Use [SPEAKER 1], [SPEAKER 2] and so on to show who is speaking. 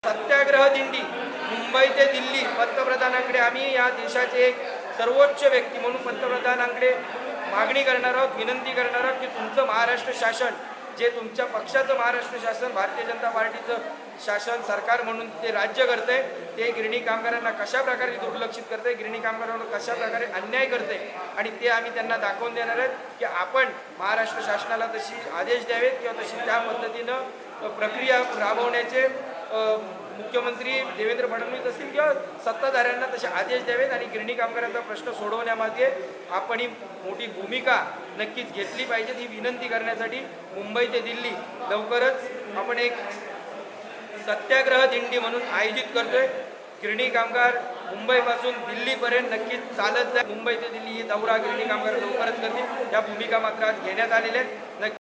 [SPEAKER 1] सत्याग्रह दिंडी मुंबई ते दिल्ली पंतप्रधानांकडे आम्ही या देशाचे एक सर्वोच्च व्यक्ती म्हणून पंतप्रधानांकडे मागणी करणार आहोत, विनंती करणार आहोत की तुमचं महाराष्ट्र शासन, जे तुमच्या पक्षाचं महाराष्ट्र शासन, भारतीय जनता पार्टीचं शासन सरकार म्हणून ते राज्य करते, ते गिरणी कामगारांना कशा प्रकारे दुर्लक्षित करते, गिरणी कामगारांवर कशा प्रकारे अन्याय करते, आणि ते आम्ही त्यांना दाखवून देणार आहेत की आपण महाराष्ट्र शासनाला तशी आदेश द्यावेत किंवा तशी त्या पद्धतीनं प्रक्रिया राबवण्याचे मुख्यमंत्री देवेंद्र फडणवीस असतील किंवा सत्ताधाऱ्यांना तसे आदेश द्यावेत आणि गिरणी कामगारांचा प्रश्न सोडवण्यामध्ये आपण ही मोठी भूमिका नक्कीच घेतली पाहिजे। ही विनंती करण्यासाठी मुंबई ते दिल्ली लवकरच आपण एक सत्याग्रह दिंडी म्हणून आयोजित करतोय। गिरणी कामगार मुंबईपासून दिल्लीपर्यंत नक्कीच चालत जाईल। मुंबई ते दिल्ली ही दौरा गिरणी कामगार लवकरच करतील, या भूमिका मात्र आज घेण्यात आलेल्या आहेत।